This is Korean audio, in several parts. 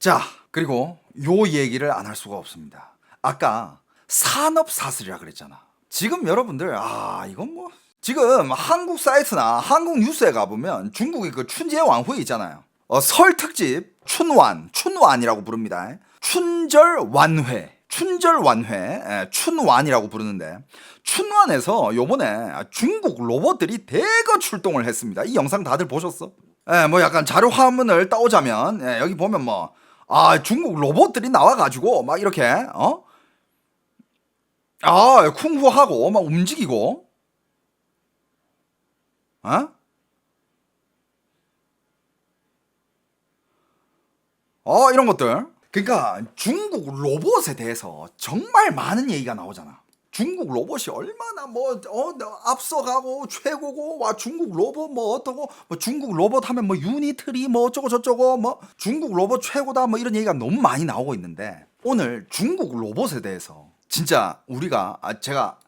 자, 그리고 요 얘기를 안 할 수가 없습니다. 아까 산업사슬이라 그랬잖아. 지금 여러분들, 이건 뭐. 지금 한국 사이트나 한국 뉴스에 가보면 중국의 그 춘제 왕후에 있잖아요. 설 특집 춘완이라고 부릅니다. 춘절완회. 춘완이라고 부르는데, 춘완에서 요번에 중국 로봇들이 대거 출동을 했습니다. 이 영상 다들 보셨어? 뭐 약간 자료 화면을 따오자면, 여기 보면 뭐, 중국 로봇들이 나와가지고 막 이렇게, 쿵후하고 막 움직이고, 이런 것들. 그러니까 중국 로봇에 대해서 정말 많은 얘기가 나오잖아. 중국 로봇이 얼마나 앞서가고 최고고, 와 중국 로봇 뭐 어떠고, 뭐 중국 로봇 하면 뭐 유니트리 뭐 어쩌고 저쩌고, 뭐 중국 로봇 최고다 뭐 이런 얘기가 너무 많이 나오고 있는데, 오늘 중국 로봇에 대해서 진짜 우리가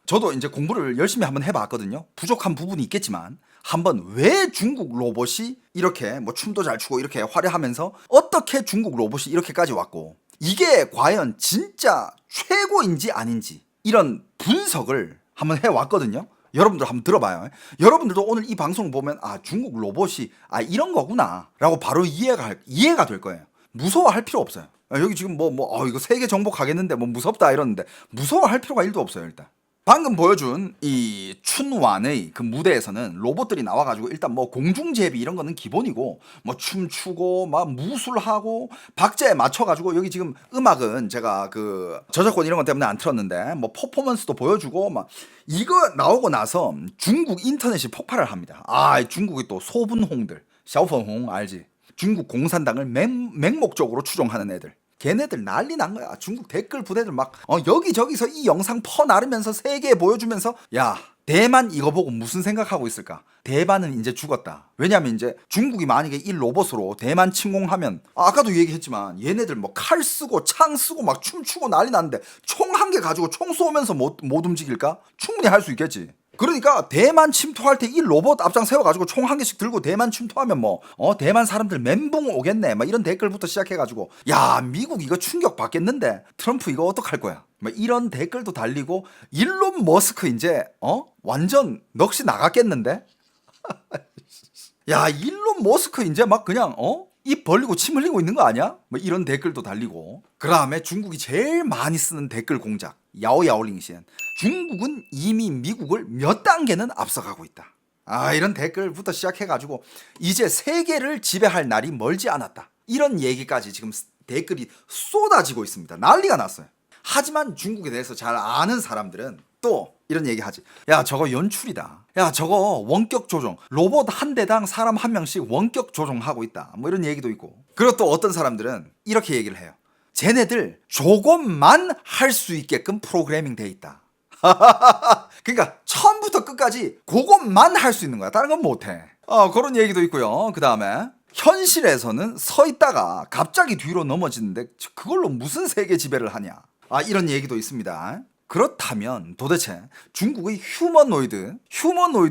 저도 이제 공부를 열심히 한번 해봤거든요. 부족한 부분이 있겠지만 한번 왜 중국 로봇이 이렇게 뭐 춤도 잘 추고 이렇게 화려하면서 어떻게 중국 로봇이 이렇게까지 왔고, 이게 과연 진짜 최고인지 아닌지 이런 분석을 한번 해왔거든요. 여러분들 한번 들어봐요. 여러분들도 오늘 이 방송 보면 중국 로봇이 이런 거구나 라고 바로 이해가 될 거예요. 무서워할 필요 없어요. 여기 지금 이거 세계 정복 가겠는데 뭐 무섭다 이러는데 무서워할 필요가 1도 없어요. 일단 방금 보여준 이 춘완의 그 무대에서는 로봇들이 나와가지고 일단 뭐 공중제비 이런 거는 기본이고, 뭐 춤추고 막 무술하고 박자에 맞춰가지고, 여기 지금 음악은 제가 그 저작권 이런 것 때문에 안 틀었는데 뭐 퍼포먼스도 보여주고, 막 이거 나오고 나서 중국 인터넷이 폭발을 합니다. 중국이 또 소분홍들, 샤오펀홍 알지? 중국 공산당을 맹목적으로 추종하는 애들. 걔네들 난리 난 거야. 중국 댓글 부대들 막 여기저기서 이 영상 퍼나르면서 세계에 보여주면서, 야 대만 이거 보고 무슨 생각하고 있을까? 대만은 이제 죽었다. 왜냐면 이제 중국이 만약에 이 로봇으로 대만 침공하면, 아까도 얘기했지만 얘네들 뭐 칼 쓰고 창 쓰고 막 춤추고 난리 났는데 총 한 개 가지고 총 쏘면서 못 움직일까? 충분히 할 수 있겠지. 그러니까 대만 침투할 때 이 로봇 앞장 세워가지고 총 한 개씩 들고 대만 침투하면 대만 사람들 멘붕 오겠네 막 이런 댓글부터 시작해가지고, 야 미국 이거 충격 받겠는데 트럼프 이거 어떡할 거야 막 이런 댓글도 달리고, 일론 머스크 이제 완전 넋이 나갔겠는데. 야 일론 머스크 이제 막 그냥 입 벌리고 침 흘리고 있는 거 아니야? 뭐 이런 댓글도 달리고. 그 다음에 중국이 제일 많이 쓰는 댓글 공작 야오야오링시엔, 중국은 이미 미국을 몇 단계는 앞서가고 있다. 이런 댓글부터 시작해가지고 이제 세계를 지배할 날이 멀지 않았다. 이런 얘기까지 지금 댓글이 쏟아지고 있습니다. 난리가 났어요. 하지만 중국에 대해서 잘 아는 사람들은 또 이런 얘기 하지. 야 저거 연출이다. 야 저거 원격 조종, 로봇 한 대당 사람 한 명씩 원격 조종하고 있다. 뭐 이런 얘기도 있고. 그리고 또 어떤 사람들은 이렇게 얘기를 해요. 쟤네들 조금만 할 수 있게끔 프로그래밍 돼 있다. 그러니까 처음부터 끝까지 그것만 할 수 있는 거야. 다른 건 못해. 그런 얘기도 있고요. 그 다음에 현실에서는 서 있다가 갑자기 뒤로 넘어지는데 그걸로 무슨 세계 지배를 하냐. 이런 얘기도 있습니다. 그렇다면 도대체 중국의 휴머노이드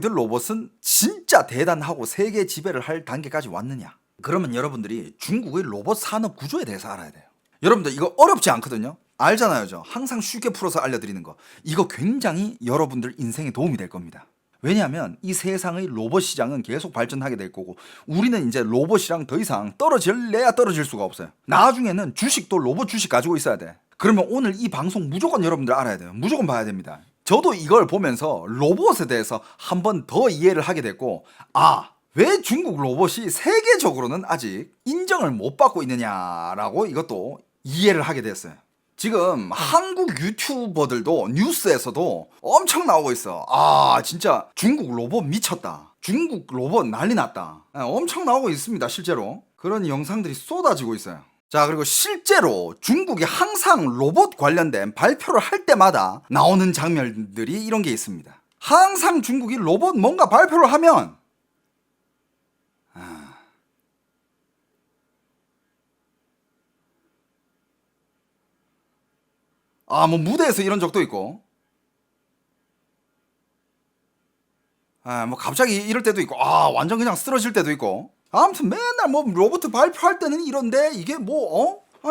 로봇은 진짜 대단하고 세계 지배를 할 단계까지 왔느냐? 그러면 여러분들이 중국의 로봇 산업 구조에 대해서 알아야 돼요. 여러분들 이거 어렵지 않거든요. 알잖아요. 저 항상 쉽게 풀어서 알려드리는 거. 이거 굉장히 여러분들 인생에 도움이 될 겁니다. 왜냐하면 이 세상의 로봇 시장은 계속 발전하게 될 거고, 우리는 이제 로봇이랑 더 이상 떨어질래야 떨어질 수가 없어요. 나중에는 주식도 로봇 주식 가지고 있어야 돼. 그러면 오늘 이 방송 무조건 여러분들 알아야 돼요. 무조건 봐야 됩니다. 저도 이걸 보면서 로봇에 대해서 한 번 더 이해를 하게 됐고, 왜 중국 로봇이 세계적으로는 아직 인정을 못 받고 있느냐라고 이것도 이해를 하게 됐어요. 지금 한국 유튜버들도 뉴스에서도 엄청 나오고 있어. 진짜 중국 로봇 미쳤다. 중국 로봇 난리 났다. 엄청 나오고 있습니다. 실제로 그런 영상들이 쏟아지고 있어요. 자, 그리고 실제로 중국이 항상 로봇 관련된 발표를 할 때마다 나오는 장면들이 이런 게 있습니다. 항상 중국이 로봇 뭔가 발표를 하면 뭐 무대에서 이런 적도 있고, 뭐 갑자기 이럴 때도 있고, 완전 그냥 쓰러질 때도 있고. 아무튼 맨날 뭐 로봇 발표할 때는 이런데 이게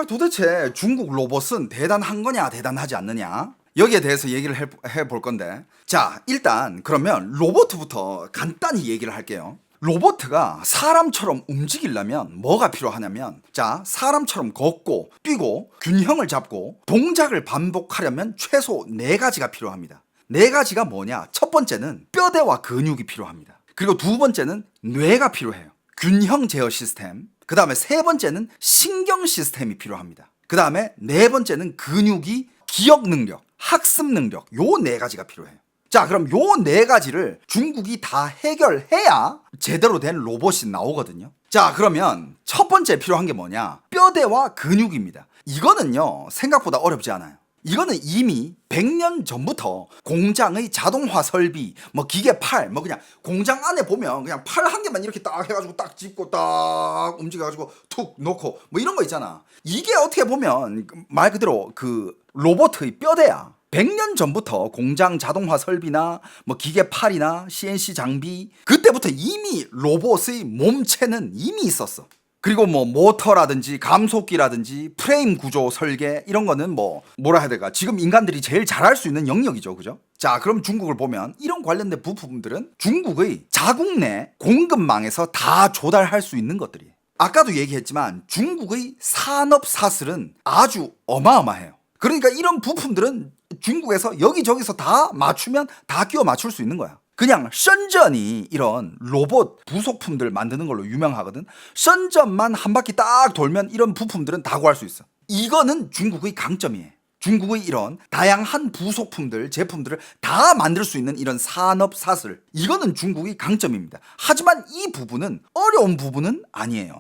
도대체 중국 로봇은 대단한 거냐 대단하지 않느냐, 여기에 대해서 얘기를 해볼 건데, 자 일단 그러면 로봇부터 간단히 얘기를 할게요. 로봇가 사람처럼 움직이려면 뭐가 필요하냐면, 자 사람처럼 걷고 뛰고 균형을 잡고 동작을 반복하려면 최소 4가지가 필요합니다. 4가지가 뭐냐? 첫 번째는 뼈대와 근육이 필요합니다. 그리고 두 번째는 뇌가 필요해요. 균형 제어 시스템. 그 다음에 세 번째는 신경 시스템이 필요합니다. 그 다음에 네 번째는 근육이 기억 능력, 학습 능력, 요 4가지가 필요해요. 자 그럼 요 4가지를 중국이 다 해결해야 제대로 된 로봇이 나오거든요. 자 그러면 첫 번째 필요한 게 뭐냐? 뼈대와 근육입니다. 이거는요 생각보다 어렵지 않아요. 이거는 이미 100년 전부터 공장의 자동화 설비, 뭐 기계 팔, 뭐 그냥 공장 안에 보면 그냥 팔 한 개만 이렇게 딱 해가지고 딱 짚고 딱 움직여가지고 툭 놓고 뭐 이런 거 있잖아. 이게 어떻게 보면 말 그대로 그 로봇의 뼈대야. 100년 전부터 공장 자동화 설비나 뭐 기계 팔이나 CNC 장비, 그때부터 이미 로봇의 몸체는 이미 있었어. 그리고 뭐 모터라든지 감속기라든지 프레임 구조 설계, 이런 거는 뭐라 해야 될까, 지금 인간들이 제일 잘할 수 있는 영역이죠. 그죠? 자 그럼 중국을 보면 이런 관련된 부품들은 중국의 자국 내 공급망에서 다 조달할 수 있는 것들이에요. 아까도 얘기했지만 중국의 산업 사슬은 아주 어마어마해요. 그러니까 이런 부품들은 중국에서 여기저기서 다 맞추면 다 끼워 맞출 수 있는 거야. 그냥 션전이 이런 로봇 부속품들 만드는 걸로 유명하거든. 션전만 한 바퀴 딱 돌면 이런 부품들은 다 구할 수 있어. 이거는 중국의 강점이에요. 중국의 이런 다양한 부속품들, 제품들을 다 만들 수 있는 이런 산업 사슬, 이거는 중국의 강점입니다. 하지만 이 부분은 어려운 부분은 아니에요.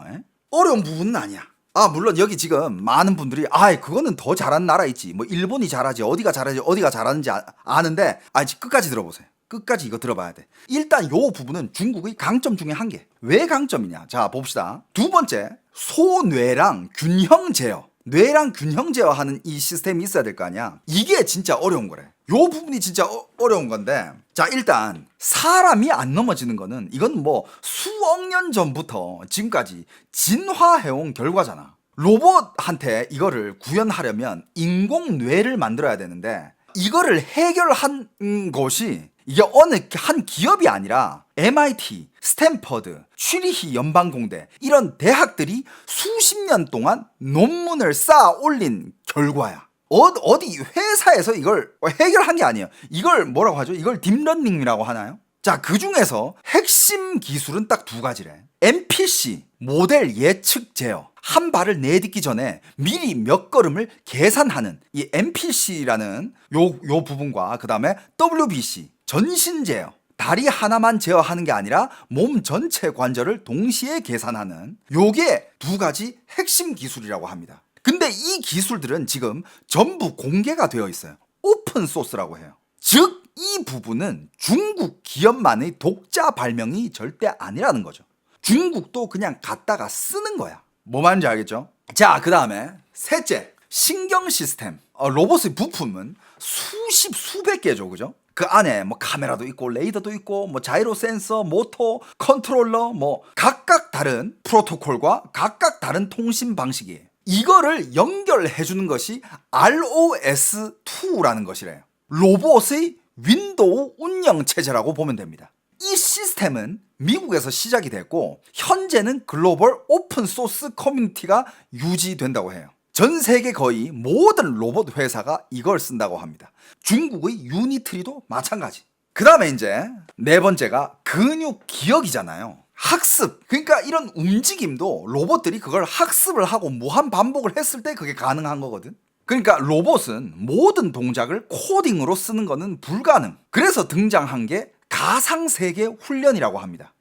어려운 부분은 아니야. 물론 여기 지금 많은 분들이 그거는 더 잘하는 나라 있지, 뭐 일본이 잘하지, 어디가 잘하지, 어디가 잘하는지 아는데 끝까지 들어보세요. 끝까지 이거 들어봐야 돼. 일단 요 부분은 중국의 강점 중에 한 개. 왜 강점이냐? 자 봅시다. 두 번째, 소뇌랑 균형 제어. 뇌랑 균형 제어하는 이 시스템이 있어야 될 거 아니야. 이게 진짜 어려운 거래. 요 부분이 진짜 어려운 건데, 자 일단 사람이 안 넘어지는 거는 이건 뭐 수억 년 전부터 지금까지 진화해온 결과잖아. 로봇한테 이거를 구현하려면 인공 뇌를 만들어야 되는데, 이거를 해결한 것이 이게 어느 한 기업이 아니라 MIT, 스탠퍼드, 취리히 연방공대, 이런 대학들이 수십 년 동안 논문을 쌓아 올린 결과야. 어디 회사에서 이걸 해결한 게 아니에요. 이걸 뭐라고 하죠? 이걸 딥러닝이라고 하나요? 자, 그 중에서 핵심 기술은 딱 2가지래. MPC, 모델 예측 제어. 한 발을 내딛기 전에 미리 몇 걸음을 계산하는 이 MPC라는 요 부분과, 그 다음에 WBC, 전신 제어. 다리 하나만 제어하는 게 아니라 몸 전체 관절을 동시에 계산하는, 요게 2가지 핵심 기술이라고 합니다. 근데 이 기술들은 지금 전부 공개가 되어 있어요. 오픈 소스라고 해요. 즉, 이 부분은 중국 기업만의 독자 발명이 절대 아니라는 거죠. 중국도 그냥 갖다가 쓰는 거야. 뭐 말인지 알겠죠? 자, 그 다음에 셋째, 신경 시스템. 로봇의 부품은 수백 개죠. 그죠? 그 안에 뭐 카메라도 있고 레이더도 있고 뭐 자이로 센서, 모터, 컨트롤러, 뭐 각각 다른 프로토콜과 각각 다른 통신 방식이에요. 이거를 연결해 주는 것이 ROS2라는 것이래요. 로봇의 윈도우 운영 체제라고 보면 됩니다. 이 시스템은 미국에서 시작이 됐고 현재는 글로벌 오픈 소스 커뮤니티가 유지된다고 해요. 전 세계 거의 모든 로봇 회사가 이걸 쓴다고 합니다. 중국의 유니트리도 마찬가지. 그 다음에 이제 네 번째가 근육 기억이잖아요. 학습. 그러니까 이런 움직임도 로봇들이 그걸 학습을 하고 무한 반복을 했을 때 그게 가능한 거거든. 그러니까 로봇은 모든 동작을 코딩으로 쓰는 거는 불가능. 그래서 등장한 게 가상세계 훈련이라고 합니다.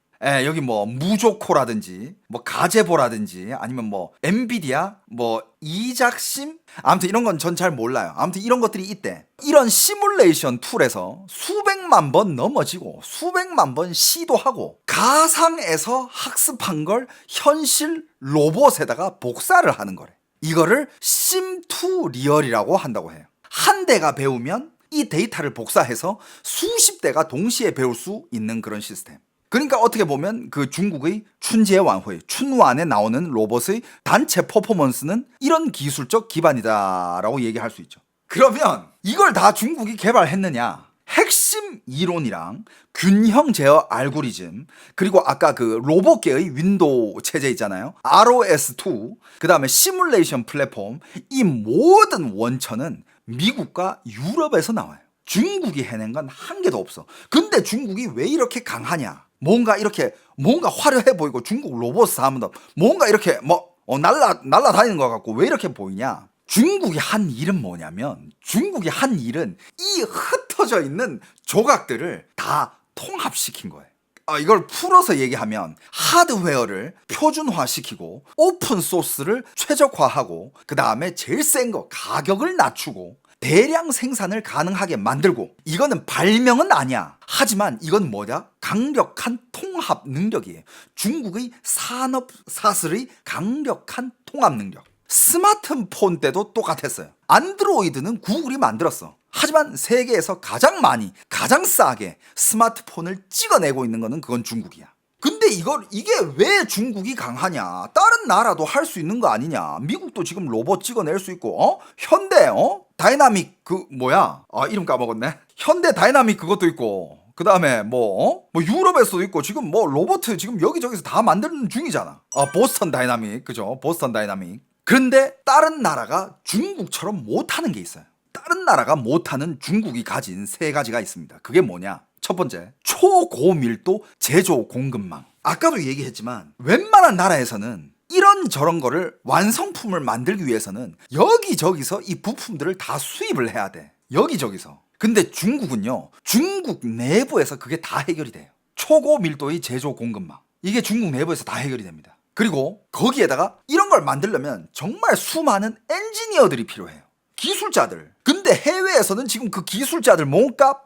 여기 뭐 무조코라든지 뭐 가제보라든지 아니면 뭐 엔비디아 뭐 이작심, 아무튼 이런 건 전 잘 몰라요. 아무튼 이런 것들이 있대. 이런 시뮬레이션 툴에서 수백만 번 넘어지고 수백만 번 시도하고 가상에서 학습한 걸 현실 로봇에다가 복사를 하는 거래. 이거를 심2 리얼이라고 한다고 해요. 한 대가 배우면 이 데이터를 복사해서 수십 대가 동시에 배울 수 있는 그런 시스템. 그러니까 어떻게 보면 그 중국의 춘지의 완회, 춘완에 나오는 로봇의 단체 퍼포먼스는 이런 기술적 기반이다라고 얘기할 수 있죠. 그러면 이걸 다 중국이 개발했느냐? 핵심 이론이랑 균형 제어 알고리즘, 그리고 아까 그 로봇계의 윈도우 체제 있잖아요. ROS2, 그 다음에 시뮬레이션 플랫폼, 이 모든 원천은 미국과 유럽에서 나와요. 중국이 해낸 건 한 개도 없어. 근데 중국이 왜 이렇게 강하냐? 뭔가 화려해 보이고 중국 로봇 사람들 뭔가 이렇게 날라다니는 것 같고 왜 이렇게 보이냐? 중국이 한 일은 뭐냐면, 중국이 한 일은 이 흩어져 있는 조각들을 다 통합시킨 거예요. 이걸 풀어서 얘기하면 하드웨어를 표준화시키고 오픈 소스를 최적화하고, 그 다음에 제일 센 거 가격을 낮추고 대량 생산을 가능하게 만들고, 이거는 발명은 아니야. 하지만 이건 뭐냐? 강력한 통합 능력이에요. 중국의 산업 사슬의 강력한 통합 능력. 스마트폰 때도 똑같았어요. 안드로이드는 구글이 만들었어. 하지만 세계에서 가장 많이, 가장 싸게 스마트폰을 찍어내고 있는 거는 그건 중국이야. 근데 이게 왜 중국이 강하냐? 다른 나라도 할 수 있는 거 아니냐? 미국도 지금 로봇 찍어낼 수 있고, 현대, 다이나믹, 이름 까먹었네. 현대 다이나믹 그것도 있고, 그 다음에 유럽에서도 있고, 지금 로봇 지금 여기저기서 다 만드는 중이잖아. 보스턴 다이나믹, 그죠? 보스턴 다이나믹. 그런데 다른 나라가 중국처럼 못하는 게 있어요. 다른 나라가 못하는 중국이 가진 세 가지가 있습니다. 그게 뭐냐? 첫 번째, 초고밀도 제조 공급망. 아까도 얘기했지만 웬만한 나라에서는 이런저런 거를 완성품을 만들기 위해서는 여기저기서 이 부품들을 다 수입을 해야 돼. 여기저기서. 근데 중국은요, 중국 내부에서 그게 다 해결이 돼요. 초고밀도의 제조 공급망. 이게 중국 내부에서 다 해결이 됩니다. 그리고 거기에다가 이런 걸 만들려면 정말 수많은 엔지니어들이 필요해요. 기술자들. 근데 해외에서는 지금 그 기술자들 몸값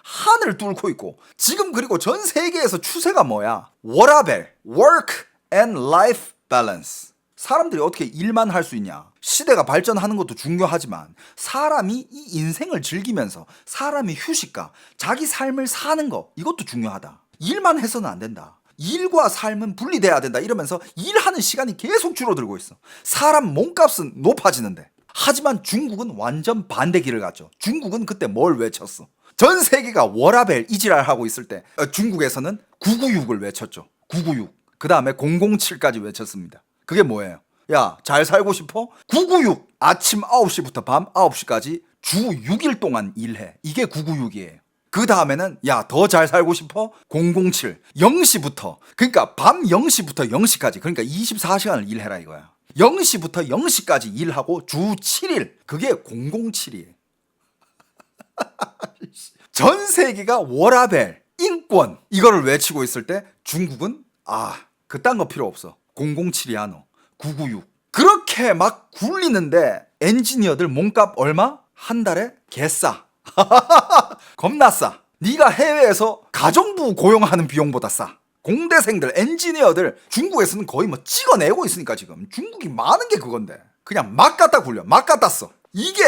하늘 뚫고 있고, 지금 그리고 전 세계에서 추세가 뭐야? 워라벨, work and life balance. 사람들이 어떻게 일만 할 수 있냐? 시대가 발전하는 것도 중요하지만 사람이 이 인생을 즐기면서 사람이 휴식과 자기 삶을 사는 거, 이것도 중요하다. 일만 해서는 안 된다. 일과 삶은 분리돼야 된다. 이러면서 일하는 시간이 계속 줄어들고 있어. 사람 몸값은 높아지는데. 하지만 중국은 완전 반대 길을 갔죠. 중국은 그때 뭘 외쳤어? 전 세계가 워라벨 이지랄 하고 있을 때 중국에서는 996을 외쳤죠. 996. 그 다음에 007까지 외쳤습니다. 그게 뭐예요? 야, 잘 살고 싶어? 996. 아침 9시부터 밤 9시까지 주 6일 동안 일해. 이게 996이에요. 그 다음에는 야, 더 잘 살고 싶어? 007. 0시부터, 그러니까 밤 0시부터 0시까지, 그러니까 24시간을 일해라 이거야. 0시부터 0시까지 일하고 주 7일. 그게 007이에요. 전 세계가 워라벨, 인권, 이거를 외치고 있을 때 중국은 그딴 거 필요 없어. 007이야 너. 996. 그렇게 막 굴리는데 엔지니어들 몸값 얼마? 한 달에 개싸. 겁나 싸. 네가 해외에서 가정부 고용하는 비용보다 싸. 공대생들, 엔지니어들 중국에서는 거의 찍어내고 있으니까 지금 중국이 많은 게 그건데 그냥 막 갖다 굴려. 막 갖다 써. 이게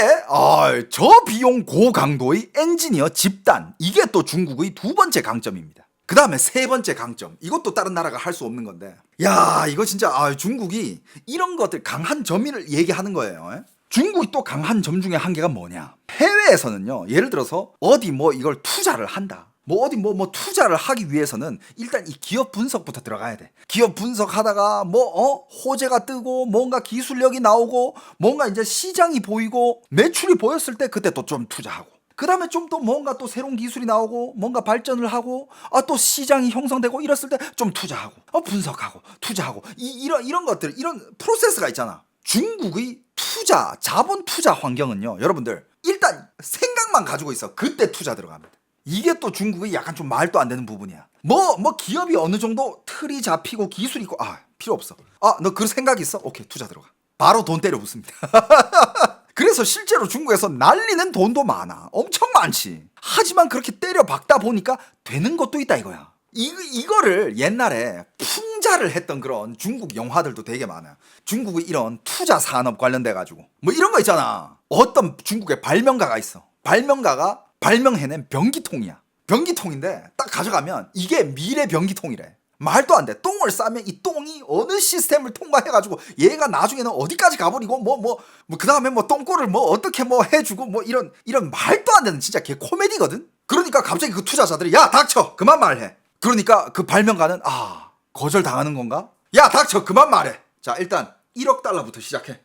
저비용 고강도의 엔지니어 집단, 이게 또 중국의 두 번째 강점입니다. 그 다음에 세 번째 강점, 이것도 다른 나라가 할 수 없는 건데, 야, 이거 진짜 중국이 이런 것들 강한 점을 얘기하는 거예요. 중국이 또 강한 점 중에 한 개가 뭐냐? 해외에서는요, 예를 들어서 어디 이걸 투자를 한다. 어디 투자를 하기 위해서는 일단 이 기업 분석부터 들어가야 돼. 기업 분석하다가 호재가 뜨고 뭔가 기술력이 나오고 뭔가 이제 시장이 보이고 매출이 보였을 때 그때 또 좀 투자하고, 그 다음에 좀 또 뭔가 또 새로운 기술이 나오고 뭔가 발전을 하고 또 시장이 형성되고 이랬을 때 좀 투자하고 분석하고 투자하고 이런 것들, 이런 프로세스가 있잖아. 중국의 자본 투자 환경은요, 여러분들 일단 생각만 가지고 있어. 그때 투자 들어갑니다. 이게 또 중국의 약간 좀 말도 안 되는 부분이야. 기업이 어느 정도 틀이 잡히고 기술이 있고 필요 없어. 너 그 생각 있어? 오케이, 투자 들어가. 바로 돈 때려 붓습니다. 그래서 실제로 중국에서 날리는 돈도 많아. 엄청 많지. 하지만 그렇게 때려 박다 보니까 되는 것도 있다 이거야. 이거를 옛날에 풍자를 했던 그런 중국 영화들도 되게 많아. 중국의 이런 투자 산업 관련돼가지고 이런 거 있잖아. 어떤 중국의 발명가가 있어. 발명가가 발명해낸 변기통이야. 변기통인데 딱 가져가면 이게 미래 변기통이래. 말도 안 돼. 똥을 싸면 이 똥이 어느 시스템을 통과해가지고 얘가 나중에는 어디까지 가버리고 그 다음에 뭐 똥꼬를 뭐 어떻게 뭐 해주고 뭐 이런 말도 안 되는 진짜 개 코미디거든. 그러니까 갑자기 그 투자자들이 야 닥쳐 그만 말해. 그러니까 그 발명가는 거절 당하는 건가? 야 닥쳐 그만 말해. 자 일단 1억 달러부터 시작해.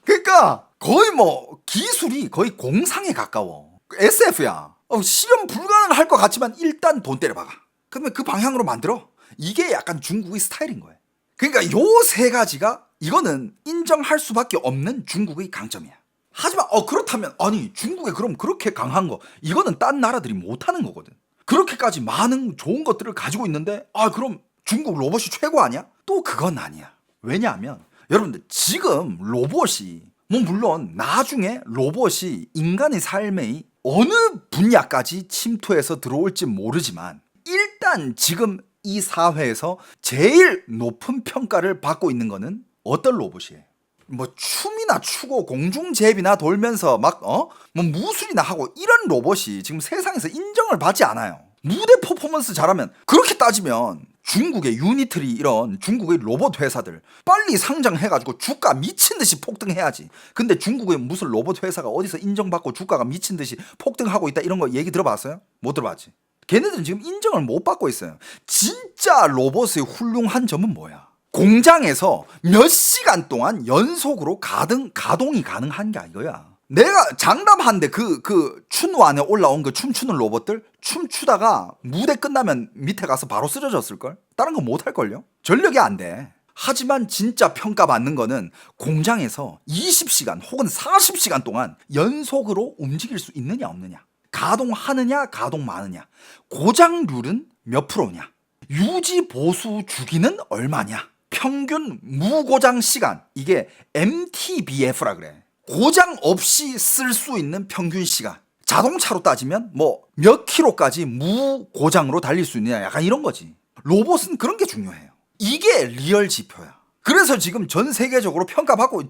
그러니까 거의 뭐 기술이 거의 공상에 가까워. SF야. 실현 불가능할 것 같지만 일단 돈 때려박아. 그러면 그 방향으로 만들어. 이게 약간 중국의 스타일인 거예요. 그러니까 요 세 가지가 이거는 인정할 수밖에 없는 중국의 강점이야. 하지만 그렇다면 아니 중국에 그럼 그렇게 강한 거 이거는 딴 나라들이 못하는 거거든. 그렇게까지 많은 좋은 것들을 가지고 있는데 그럼 중국 로봇이 최고 아니야? 또 그건 아니야. 왜냐하면 여러분들 지금 로봇이 뭐 물론 나중에 로봇이 인간의 삶의 어느 분야까지 침투해서 들어올지 모르지만 일단 지금 이 사회에서 제일 높은 평가를 받고 있는 거는 어떤 로봇이에요? 뭐 춤이나 추고 공중제비나 돌면서 뭐 무술이나 하고 이런 로봇이 지금 세상에서 인정을 받지 않아요. 무대 퍼포먼스 잘하면 그렇게 따지면 중국의 유니트리 이런 중국의 로봇 회사들 빨리 상장해가지고 주가 미친듯이 폭등해야지. 근데 중국의 무슨 로봇 회사가 어디서 인정받고 주가가 미친듯이 폭등하고 있다 이런 거 얘기 들어봤어요? 못 들어봤지. 걔네들은 지금 인정을 못 받고 있어요. 진짜 로봇의 훌륭한 점은 뭐야? 공장에서 몇 시간 동안 연속으로 가동이 가능한가 이거야. 내가 장담한데 그 춘완에 올라온 그 춤추는 로봇들 춤추다가 무대 끝나면 밑에 가서 바로 쓰러졌을걸? 다른 거 못할걸요? 전력이 안 돼. 하지만 진짜 평가받는 거는 공장에서 20시간 혹은 40시간 동안 연속으로 움직일 수 있느냐 없느냐, 가동하느냐 가동 마느냐, 고장률은 몇 프로냐, 유지 보수 주기는 얼마냐, 평균 무고장 시간, 이게 MTBF라 그래. 고장 없이 쓸 수 있는 평균 시간. 자동차로 따지면 뭐 몇 킬로까지 무고장으로 달릴 수 있느냐 약간 이런 거지. 로봇은 그런 게 중요해요. 이게 리얼 지표야. 그래서 지금 전 세계적으로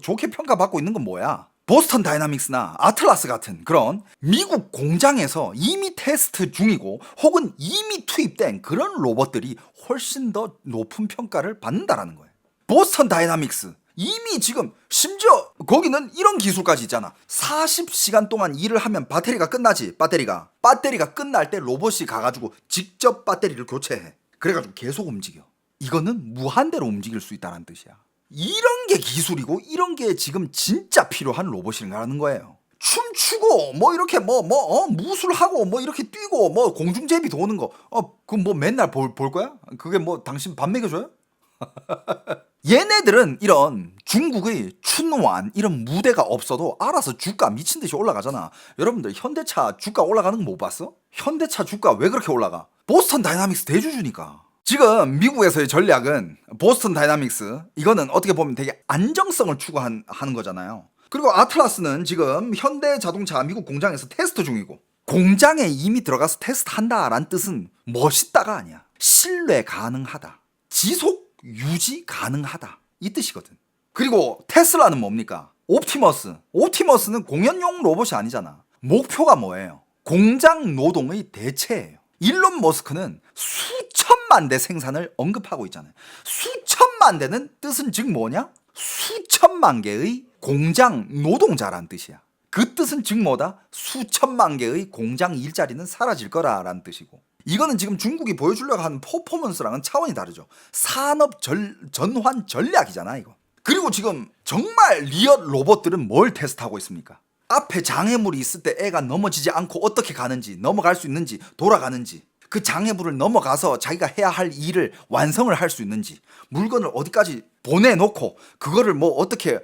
좋게 평가받고 있는 건 뭐야? 보스턴 다이나믹스나 아틀라스 같은 그런 미국 공장에서 이미 테스트 중이고 혹은 이미 투입된 그런 로봇들이 훨씬 더 높은 평가를 받는다라는 거예요. 보스턴 다이나믹스 이미 지금 심지어 거기는 이런 기술까지 있잖아. 40시간 동안 일을 하면 배터리가 끝나지. 배터리가 끝날 때 로봇이 가가지고 직접 배터리를 교체해. 그래가지고 계속 움직여. 이거는 무한대로 움직일 수 있다는 뜻이야. 이런 게 기술이고 이런 게 지금 진짜 필요한 로봇인가라는 거예요. 춤추고 뭐 이렇게 무술하고 뭐 이렇게 뛰고 뭐 공중제비 도는 거 그럼 뭐 맨날 볼 거야? 그게 뭐 당신 밥 먹여줘요? 얘네들은 이런 중국의 춘완 이런 무대가 없어도 알아서 주가 미친듯이 올라가잖아. 여러분들 현대차 주가 올라가는 거 못 봤어? 현대차 주가 왜 그렇게 올라가? 보스턴 다이나믹스 대주주니까. 지금 미국에서의 전략은 보스턴 다이나믹스 이거는 어떻게 보면 되게 안정성을 추구하는 거잖아요. 그리고 아틀라스는 지금 현대자동차 미국 공장에서 테스트 중이고, 공장에 이미 들어가서 테스트한다라는 뜻은 멋있다가 아니야. 신뢰 가능하다, 지속 유지 가능하다 이 뜻이거든. 그리고 테슬라는 뭡니까? 옵티머스는 공연용 로봇이 아니잖아. 목표가 뭐예요? 공장 노동의 대체예요. 일론 머스크는 수천만 대 생산을 언급하고 있잖아요. 수천만 대는 뜻은 즉 뭐냐? 수천만 개의 공장 노동자라는 뜻이야. 그 뜻은 즉 뭐다? 수천만 개의 공장 일자리는 사라질 거라라는 뜻이고, 이거는 지금 중국이 보여주려고 하는 퍼포먼스랑은 차원이 다르죠. 산업 전환 전략이잖아 이거. 그리고 지금 정말 리얼 로봇들은 뭘 테스트하고 있습니까? 앞에 장애물이 있을 때 애가 넘어지지 않고 어떻게 가는지, 넘어갈 수 있는지, 돌아가는지, 그 장애물을 넘어가서 자기가 해야 할 일을 완성을 할 수 있는지, 물건을 어디까지 보내놓고 그거를 뭐 어떻게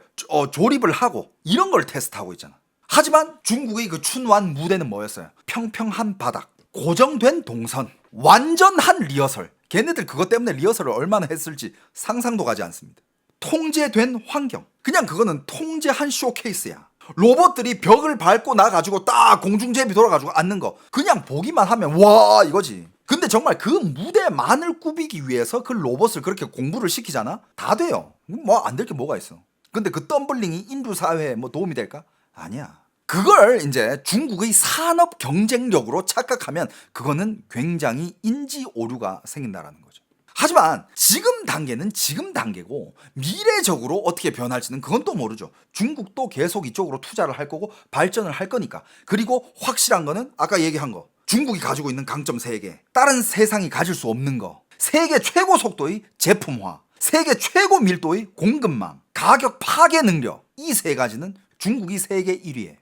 조립을 하고 이런 걸 테스트하고 있잖아. 하지만 중국의 그 춘완 무대는 뭐였어요? 평평한 바닥, 고정된 동선, 완전한 리허설. 걔네들 그것 때문에 리허설을 얼마나 했을지 상상도 가지 않습니다. 통제된 환경, 그냥 그거는 통제한 쇼케이스야. 로봇들이 벽을 밟고 나가지고 딱 공중제비 돌아가지고 앉는 거 그냥 보기만 하면 와 이거지. 근데 정말 그 무대만을 꾸미기 위해서 그 로봇을 그렇게 공부를 시키잖아? 다 돼요. 뭐 안 될 게 뭐가 있어. 근데 그 덤블링이 인류 사회에 뭐 도움이 될까? 아니야. 그걸 이제 중국의 산업 경쟁력으로 착각하면 그거는 굉장히 인지 오류가 생긴다라는 거죠. 하지만 지금 단계는 지금 단계고 미래적으로 어떻게 변할지는 그건 또 모르죠. 중국도 계속 이쪽으로 투자를 할 거고 발전을 할 거니까. 그리고 확실한 거는 아까 얘기한 거. 중국이 가지고 있는 강점 3개. 다른 세상이 가질 수 없는 거. 세계 최고 속도의 제품화. 세계 최고 밀도의 공급망. 가격 파괴 능력. 이 3가지는 중국이 세계 1위예요.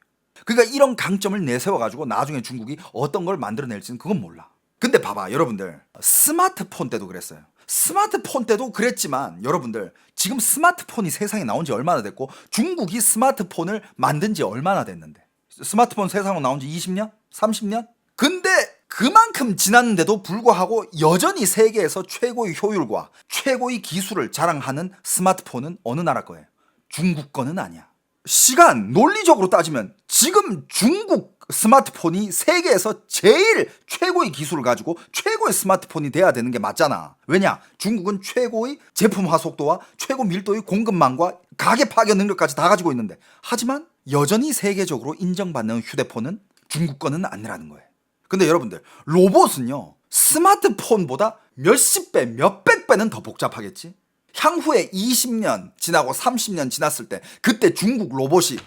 그러니까 이런 강점을 내세워가지고 나중에 중국이 어떤 걸 만들어낼지는 그건 몰라. 근데 봐봐 여러분들, 스마트폰 때도 그랬어요. 스마트폰 때도 그랬지만 여러분들, 지금 스마트폰이 세상에 나온 지 얼마나 됐고 중국이 스마트폰을 만든 지 얼마나 됐는데, 스마트폰 세상으로 나온 지 20년? 30년? 근데 그만큼 지났는데도 불구하고 여전히 세계에서 최고의 효율과 최고의 기술을 자랑하는 스마트폰은 어느 나라 거예요? 중국 거는 아니야. 시간 논리적으로 따지면 지금 중국 스마트폰이 세계에서 제일 최고의 기술을 가지고 최고의 스마트폰이 돼야 되는 게 맞잖아. 왜냐? 중국은 최고의 제품화 속도와 최고 밀도의 공급망과 가계 파괴 능력까지 다 가지고 있는데, 하지만 여전히 세계적으로 인정받는 휴대폰은 중국 거는 아니라는 거예요. 근데 여러분들, 로봇은요 스마트폰보다 몇십 배, 몇백 배는 더 복잡하겠지? 향후에 20년 지나고 30년 지났을 때 그때 중국 로봇이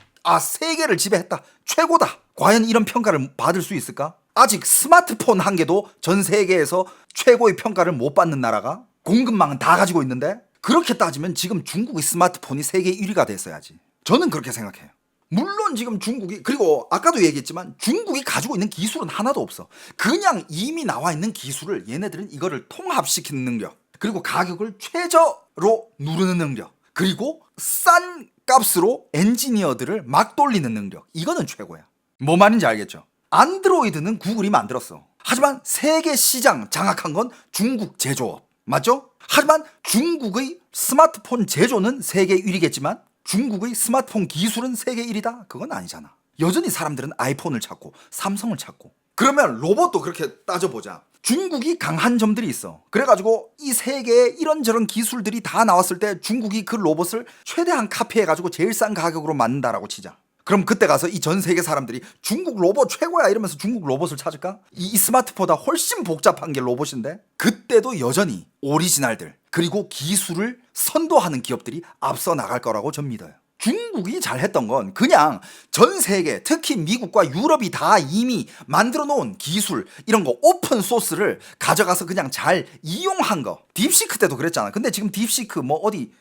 세계를 지배했다, 최고다, 과연 이런 평가를 받을 수 있을까? 아직 스마트폰 한 개도 전 세계에서 최고의 평가를 못 받는 나라가 공급망은 다 가지고 있는데, 그렇게 따지면 지금 중국의 스마트폰이 세계 1위가 됐어야지. 저는 그렇게 생각해요. 물론 지금 중국이, 그리고 아까도 얘기했지만 중국이 가지고 있는 기술은 하나도 없어. 그냥 이미 나와 있는 기술을 얘네들은 이거를 통합시키는 능력, 그리고 가격을 최저로 누르는 능력, 그리고 싼 값으로 엔지니어들을 막 돌리는 능력, 이거는 최고야. 뭐 말인지 알겠죠? 안드로이드는 구글이 만들었어. 하지만 세계 시장 장악한 건 중국 제조업, 맞죠? 하지만 중국의 스마트폰 제조는 세계 1위겠지만 중국의 스마트폰 기술은 세계 1위다? 그건 아니잖아. 여전히 사람들은 아이폰을 찾고 삼성을 찾고. 그러면 로봇도 그렇게 따져보자. 중국이 강한 점들이 있어. 그래가지고 이 세계에 이런저런 기술들이 다 나왔을 때 중국이 그 로봇을 최대한 카피해가지고 제일 싼 가격으로 만든다라고 치자. 그럼 그때 가서 이 전 세계 사람들이 중국 로봇 최고야 이러면서 중국 로봇을 찾을까? 이 스마트폰보다 훨씬 복잡한 게 로봇인데, 그때도 여전히 오리지널들 그리고 기술을 선도하는 기업들이 앞서 나갈 거라고 전 믿어요. 중국이 잘했던 건 그냥 전 세계, 특히 미국과 유럽이 다 이미 만들어 놓은 기술, 이런 거 오픈 소스를 가져가서 그냥 잘 이용한 거. 딥시크 때도 그랬잖아. 근데 지금 딥시크 뭐 어디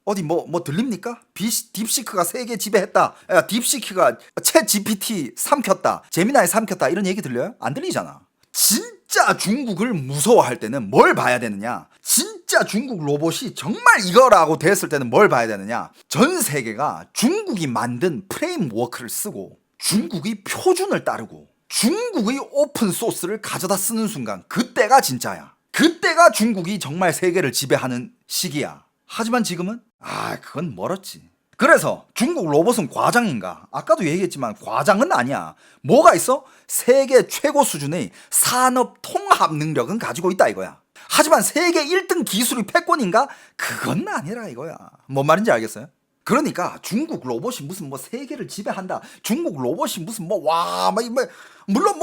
들립니까? 딥시크가 세계 지배했다, 딥시크가 챗 GPT 삼켰다, 제미나이 삼켰다, 이런 얘기 들려요? 안 들리잖아. 진짜 중국을 무서워할 때는 뭘 봐야 되느냐? 진짜 중국 로봇이 정말 이거라고 됐을 때는 뭘 봐야 되느냐? 전 세계가 중국이 만든 프레임워크를 쓰고 중국의 표준을 따르고 중국의 오픈 소스를 가져다 쓰는 순간, 그때가 진짜야. 그때가 중국이 정말 세계를 지배하는 시기야. 하지만 지금은 그건 멀었지. 그래서 중국 로봇은 과장인가? 아까도 얘기했지만 과장은 아니야. 뭐가 있어? 세계 최고 수준의 산업 통합 능력은 가지고 있다 이거야. 하지만 세계 1등 기술이 패권인가? 그건 아니라 이거야. 뭔 말인지 알겠어요? 그러니까 중국 로봇이 무슨 세계를 지배한다, 중국 로봇이 무슨 물론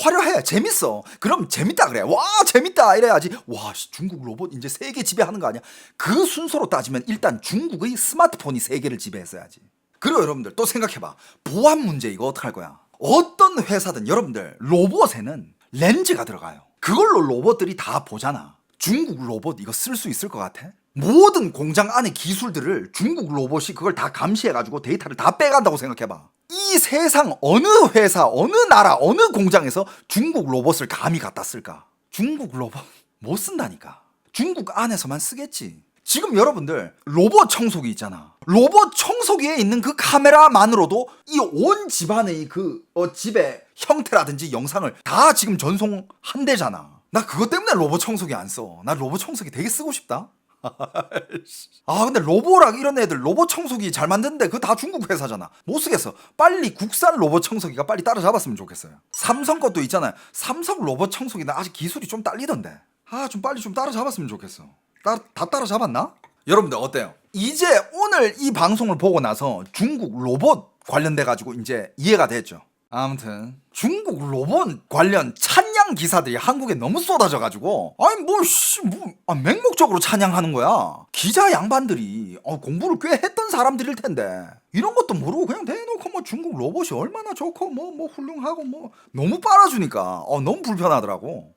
화려해, 재밌어. 그럼 재밌다 그래. 와 재밌다 이래야지. 와 중국 로봇 이제 세계 지배하는 거 아니야? 그 순서로 따지면 일단 중국의 스마트폰이 세계를 지배했어야지. 그리고 여러분들 또 생각해봐. 보안 문제 이거 어떡할 거야? 어떤 회사든 여러분들 로봇에는 렌즈가 들어가요. 그걸로 로봇들이 다 보잖아. 중국 로봇 이거 쓸 수 있을 것 같아? 모든 공장 안의 기술들을 중국 로봇이 그걸 다 감시해가지고 데이터를 다 빼간다고 생각해봐. 이 세상 어느 회사, 어느 나라, 어느 공장에서 중국 로봇을 감히 갖다 쓸까? 중국 로봇 못 쓴다니까. 중국 안에서만 쓰겠지. 지금 여러분들 로봇 청소기 있잖아. 로봇 청소기에 있는 그 카메라만으로도 이 온 집안의 집의 형태라든지 영상을 다 지금 전송한대잖아. 나 그것 때문에 로봇 청소기 안 써. 나 로봇 청소기 되게 쓰고 싶다. 근데 로보락 이런 애들 로봇 청소기 잘 만드는데 그거 다 중국 회사잖아. 못 쓰겠어. 빨리 국산 로봇 청소기가 빨리 따라잡았으면 좋겠어요. 삼성 것도 있잖아요. 삼성 로봇 청소기는 아직 기술이 좀 딸리던데. 좀 빨리 좀 따라잡았으면 좋겠어. 다 따라잡았나? 여러분들 어때요? 이제 오늘 이 방송을 보고 나서 중국 로봇 관련돼 가지고 이제 이해가 됐죠. 아무튼 중국 로봇 관련 찬양 기사들이 한국에 너무 쏟아져 가지고 아니 맹목적으로 찬양하는 거야. 기자 양반들이 공부를 꽤 했던 사람들일 텐데 이런 것도 모르고 그냥 대놓고 뭐 중국 로봇이 얼마나 좋고 뭐 훌륭하고 뭐 너무 빨아주니까 너무 불편하더라고.